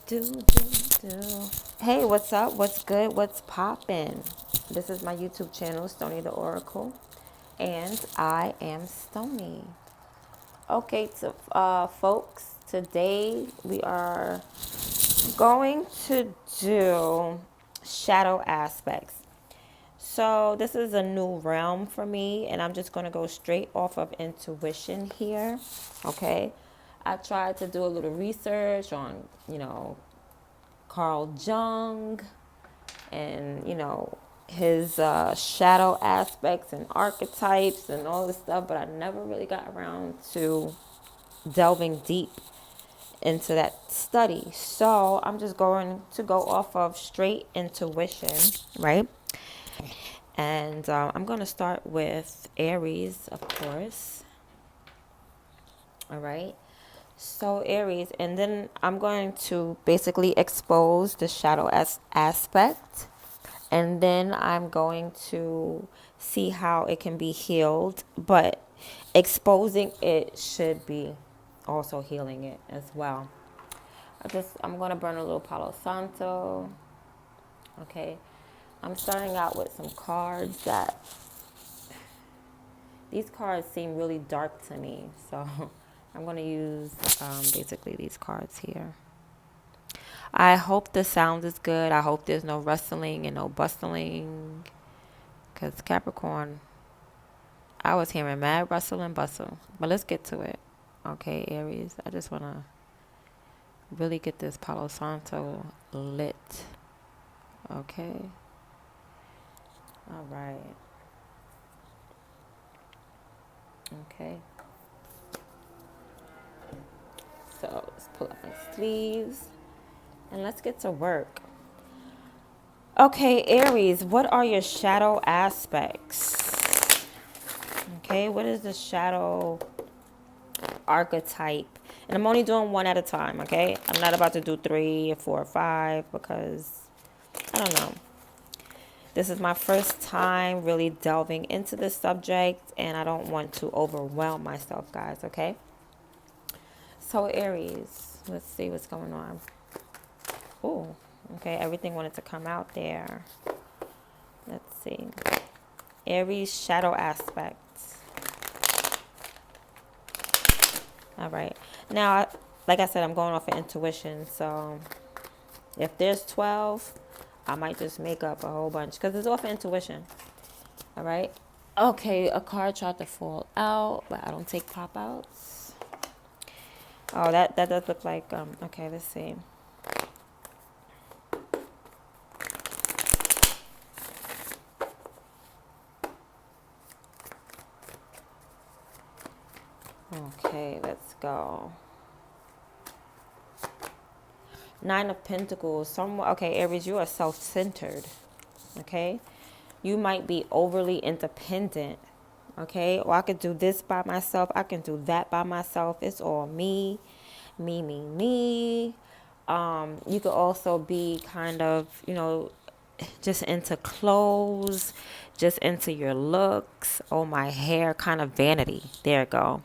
Do, do, do. Hey, what's up? What's good? What's poppin'? This is my YouTube channel, Stony the Oracle, and I am Stony. Okay, folks, today we are going to do shadow aspects. So this is a new realm for me, and I'm just going to go straight off of intuition here. Okay, I tried to do a little research on, Carl Jung and, his shadow aspects and archetypes and all this stuff, but I never really got around to delving deep into that study. So I'm just going to go off of straight intuition, right? And I'm going to start with Aries, of course. All right. So Aries, and then I'm going to basically expose the shadow aspect, and then I'm going to see how it can be healed, but exposing it should be also healing it as well. I'm going to burn a little Palo Santo. Okay. I'm starting out with some cards that these cards seem really dark to me, so I'm going to use basically these cards here. I hope the sound is good. I hope there's no rustling and no bustling. Because Capricorn, I was hearing mad rustle and bustle. But let's get to it. Okay, Aries. I just want to really get this Palo Santo lit. Okay. All right. Okay. So let's pull up my sleeves. And let's get to work. Okay, Aries, what are your shadow aspects? Okay, what is the shadow archetype? And I'm only doing one at a time, okay? I'm not about to do 3 or 4 or 5 because I don't know. This is my first time really delving into this subject, and I don't want to overwhelm myself, guys, okay? So, Aries, let's see what's going on. Oh, okay, everything wanted to come out there. Let's see. Aries shadow aspects. All right. Now, like I said, I'm going off of intuition. So if there's 12, I might just make up a whole bunch because it's off of intuition. All right. Okay. A card tried to fall out, but I don't take pop outs. Oh, that does look like, okay, let's see. Okay, let's go. 9 of Pentacles. Okay, Aries, you are self-centered. Okay, you might be overly independent. Okay, or I could do this by myself. I can do that by myself. It's all me, me, me, me. You could also be kind of, just into clothes, just into your looks. Oh, my hair, kind of vanity. There you go.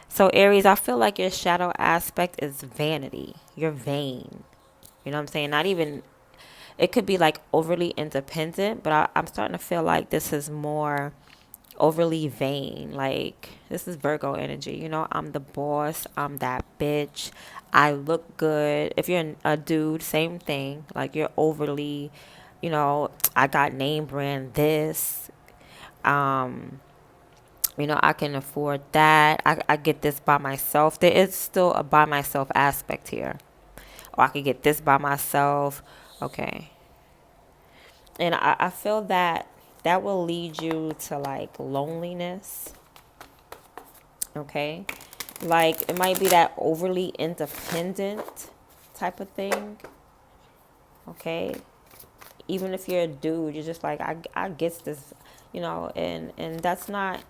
So, Aries, I feel like your shadow aspect is vanity. You're vain. You know what I'm saying? Not even, it could be like overly independent, but I'm starting to feel like this is more overly vain. Like, this is Virgo energy. I'm the boss. I'm that bitch. I look good. If you're a dude, same thing. Like, you're overly, I got name brand this. Um, I can afford that. I get this by myself. There is still a by myself aspect here. Or I could get this by myself. Okay. And I feel that will lead you to like loneliness. Okay. Like it might be that overly independent type of thing. Okay. Even if you're a dude, you're just like, I get this, and that's not.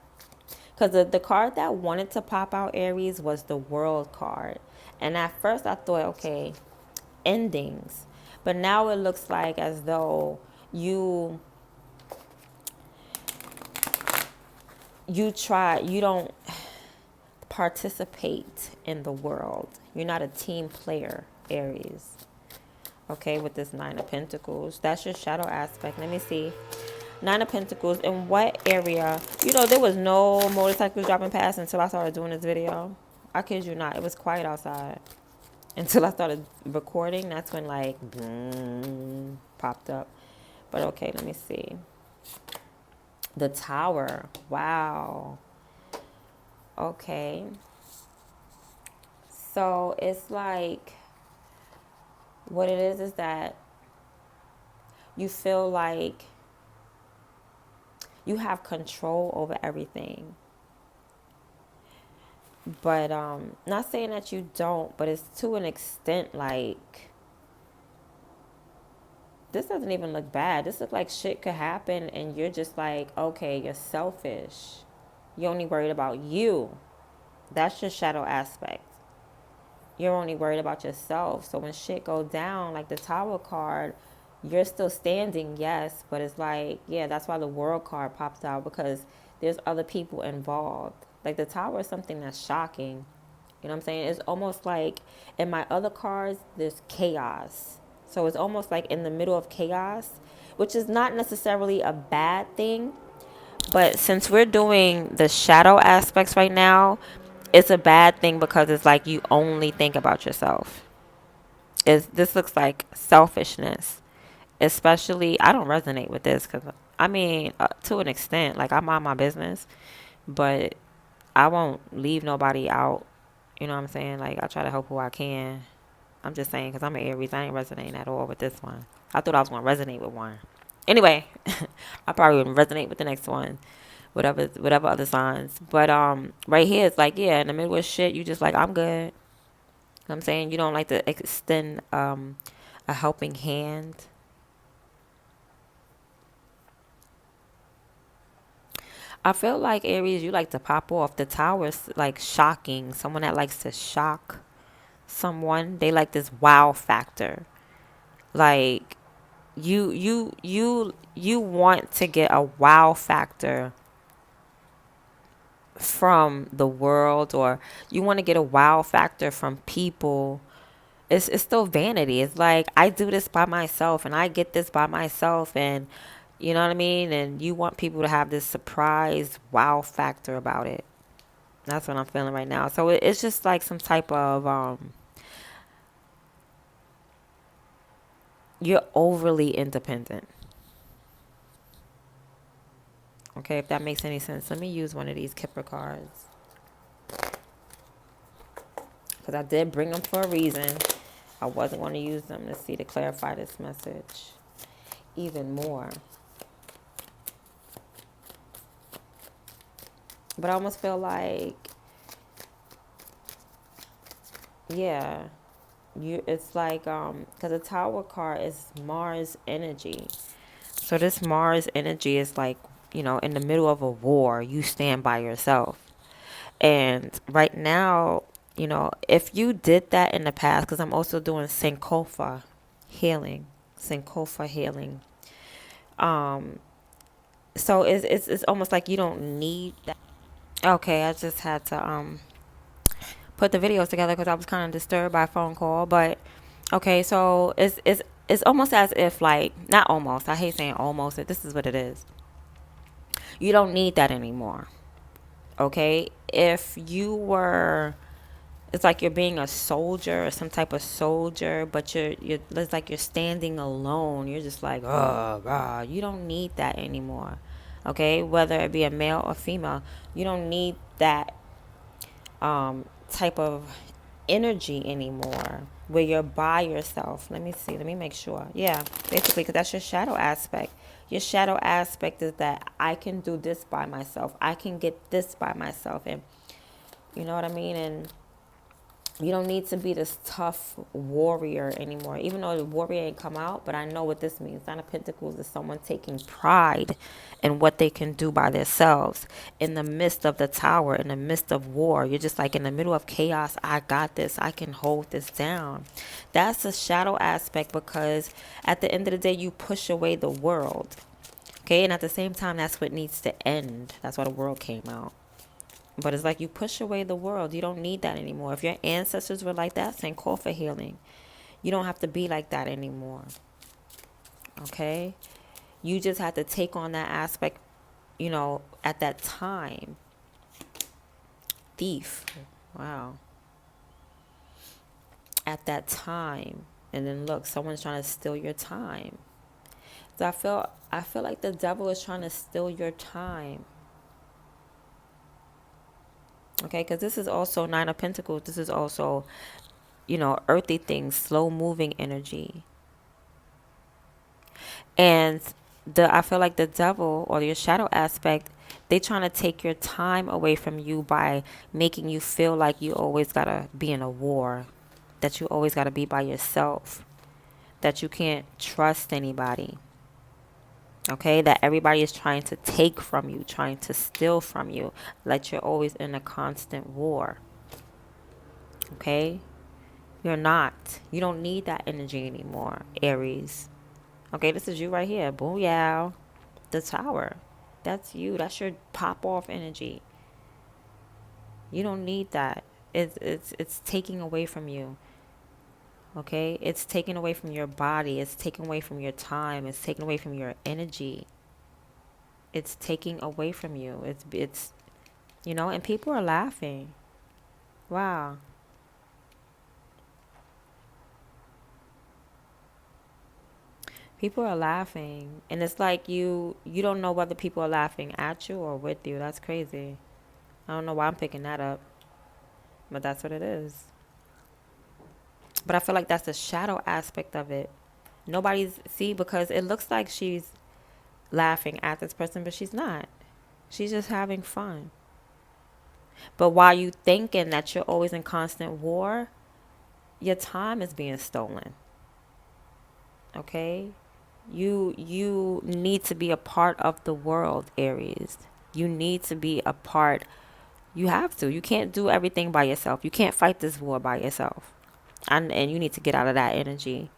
Because the card that wanted to pop out, Aries, was the World card. And at first I thought, okay, endings. But now it looks like as though you you don't participate in the world. You're not a team player. Aries. Okay, with this Nine of Pentacles. That's your shadow aspect. Let me see. Nine of Pentacles. In what area? You know, there was no motorcycles dropping past until I started doing this video. I kid you not. It was quiet outside. Until I started recording. That's when, like, boom, popped up. But okay, let me see. The Tower. Wow. Okay. So it's like, what it is that you feel like you have control over everything. But not saying that you don't, but it's to an extent. Like, this doesn't even look bad. This looks like shit could happen and you're just like, okay, you're selfish. You're only worried about you. That's your shadow aspect. You're only worried about yourself. So when shit go down, like the Tower card, you're still standing, yes, but it's like, yeah, that's why the World card pops out, because there's other people involved. Like the Tower is something that's shocking. You know what I'm saying? It's almost like in my other cards, there's chaos. So it's almost like in the middle of chaos, which is not necessarily a bad thing. But since we're doing the shadow aspects right now, it's a bad thing because it's like you only think about yourself. This looks like selfishness. Especially, I don't resonate with this because, I mean, to an extent, like I mind my business, but I won't leave nobody out. You know what I'm saying? Like, I try to help who I can. I'm just saying, because I'm an Aries, I ain't resonating at all with this one. I thought I was going to resonate with one. Anyway, I probably wouldn't resonate with the next one. Whatever other signs. But right here, it's like, yeah, in the middle of shit, you just like, I'm good. You know what I'm saying? You don't like to extend a helping hand. I feel like Aries, you like to pop off. The Tower's like shocking. Someone that likes to shock someone. They like this wow factor. Like you want to get a wow factor from the world, or you want to get a wow factor from people. It's still vanity. It's like, I do this by myself and I get this by myself, and you know what I mean? And you want people to have this surprise wow factor about it. That's what I'm feeling right now. So it's just like some type of you're overly independent. Okay, if that makes any sense. Let me use one of these Kipper cards, because I did bring them for a reason. I wasn't going to use them to clarify this message even more. But I almost feel like, yeah, it's like, because the Tower card is Mars energy. So this Mars energy is like, in the middle of a war, you stand by yourself. And right now, if you did that in the past, because I'm also doing healing, Sankofa healing. So it's almost like you don't need that. Okay, I just had to put the videos together because I was kind of disturbed by a phone call. But okay, so it's almost as if, like, not almost. I hate saying almost. This is what it is. You don't need that anymore. Okay, if you were, it's like you're being a soldier or some type of soldier, but you're it's like you're standing alone. You're just like, oh God, you don't need that anymore. Okay, whether it be a male or female, you don't need that type of energy anymore where you're by yourself. Let me see. Let me make sure. Yeah, basically, because that's your shadow aspect. Your shadow aspect is that I can do this by myself. I can get this by myself. And you know what I mean? And you don't need to be this tough warrior anymore. Even though the warrior ain't come out, but I know what this means. Nine of Pentacles is someone taking pride in what they can do by themselves. In the midst of the Tower, in the midst of war, you're just like, in the middle of chaos, I got this. I can hold this down. That's a shadow aspect, because at the end of the day, you push away the world. Okay, and at the same time, that's what needs to end. That's why the world came out. But it's like you push away the world. You don't need that anymore. If your ancestors were like that, then call for healing. You don't have to be like that anymore. Okay? You just have to take on that aspect, at that time. Thief. Wow. At that time. And then look, someone's trying to steal your time. So I feel like the devil is trying to steal your time. Okay, because this is also Nine of Pentacles. This is also, earthy things, slow moving energy. And I feel like the devil or your shadow aspect, they trying to take your time away from you by making you feel like you always gotta be in a war, that you always gotta be by yourself, that you can't trust anybody. Okay, that everybody is trying to take from you, trying to steal from you, like you're always in a constant war. Okay, you're not. You don't need that energy anymore, Aries. Okay, this is you right here. Booyah. The Tower. That's you. That's your pop off energy. You don't need that. It's taking away from you. Okay? It's taking away from your body. It's taking away from your time. It's taking away from your energy. It's taking away from you. It's and people are laughing. Wow. People are laughing. And it's like you don't know whether people are laughing at you or with you. That's crazy. I don't know why I'm picking that up, but that's what it is. But I feel like that's the shadow aspect of it. Nobody's, see, because it looks like she's laughing at this person, but she's not. She's just having fun. But while you thinking that you're always in constant war, your time is being stolen. Okay? You need to be a part of the world, Aries. You need to be a part. You have to. You can't do everything by yourself. You can't fight this war by yourself. And you need to get out of that energy.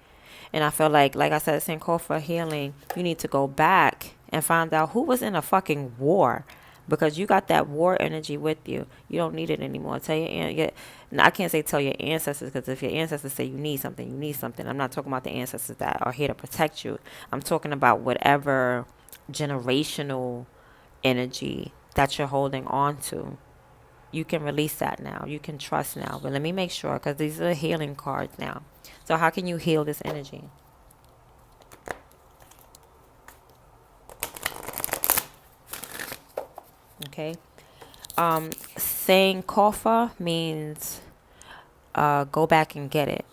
And I feel like I said, it's in call for healing. You need to go back and find out who was in a fucking war, because you got that war energy with you. You don't need it anymore. I can't say tell your ancestors, because if your ancestors say you need something, you need something. I'm not talking about the ancestors that are here to protect you. I'm talking about whatever generational energy that you're holding on to. You can release that now. You can trust now. But let me make sure, because these are healing cards now. So how can you heal this energy? Okay. Saying kofa means go back and get it.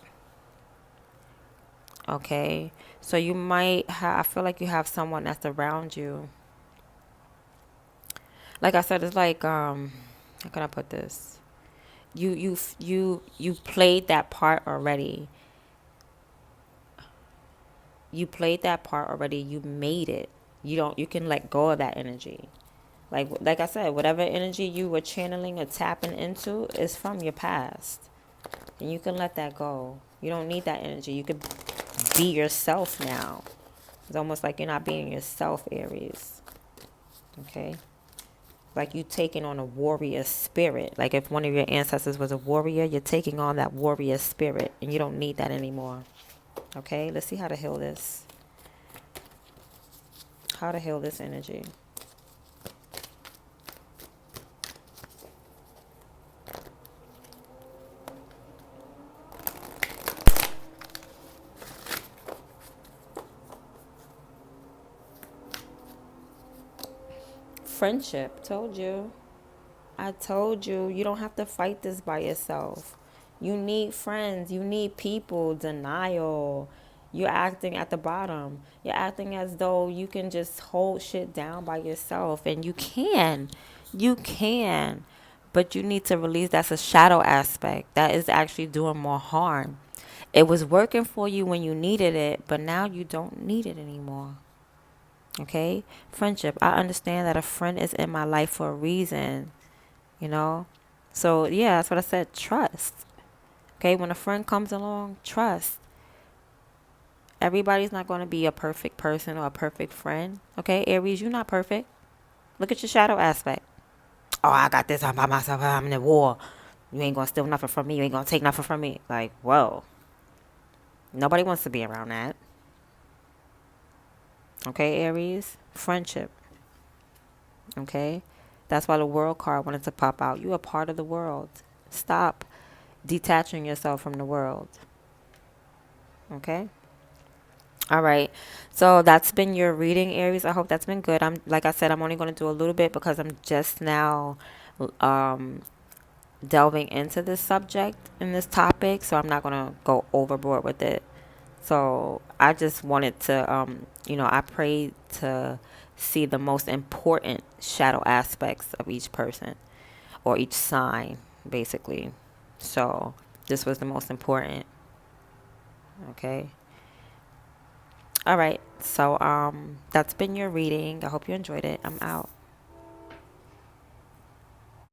Okay. So you might have, I feel like you have someone that's around you. Like I said, it's like, how can I put this? You played that part already. You played that part already. You made it. You can let go of that energy. Like I said, whatever energy you were channeling or tapping into is from your past. And you can let that go. You don't need that energy. You could be yourself now. It's almost like you're not being yourself, Aries. Okay? Like you taking on a warrior spirit. Like if one of your ancestors was a warrior, you're taking on that warrior spirit. And you don't need that anymore. Okay? Let's see how to heal this. How to heal this energy. Friendship. Told you. I told you, you don't have to fight this by yourself. You need friends. You need people. Denial. You're acting at the bottom. You're acting as though you can just hold shit down by yourself. And you can. You can. But you need to release. That's a shadow aspect. That is actually doing more harm. It was working for you when you needed it, but now you don't need it anymore. Okay? Friendship. I understand that a friend is in my life for a reason. You know? So, yeah, that's what I said. Trust. Okay? When a friend comes along, trust. Everybody's not going to be a perfect person or a perfect friend. Okay? Aries, you're not perfect. Look at your shadow aspect. Oh, I got this. I'm by myself. I'm in the war. You ain't going to steal nothing from me. You ain't going to take nothing from me. Like, whoa. Nobody wants to be around that. Okay, Aries? Friendship. Okay? That's why the world card wanted to pop out. You are part of the world. Stop detaching yourself from the world. Okay? All right. So that's been your reading, Aries. I hope that's been good. I'm like I said, I'm only going to do a little bit because I'm just now um delving into this subject and this topic, so I'm not going to go overboard with it. So I just wanted to I pray to see the most important shadow aspects of each person or each sign, basically. So this was the most important. Okay. All right. So that's been your reading. I hope you enjoyed it. I'm out.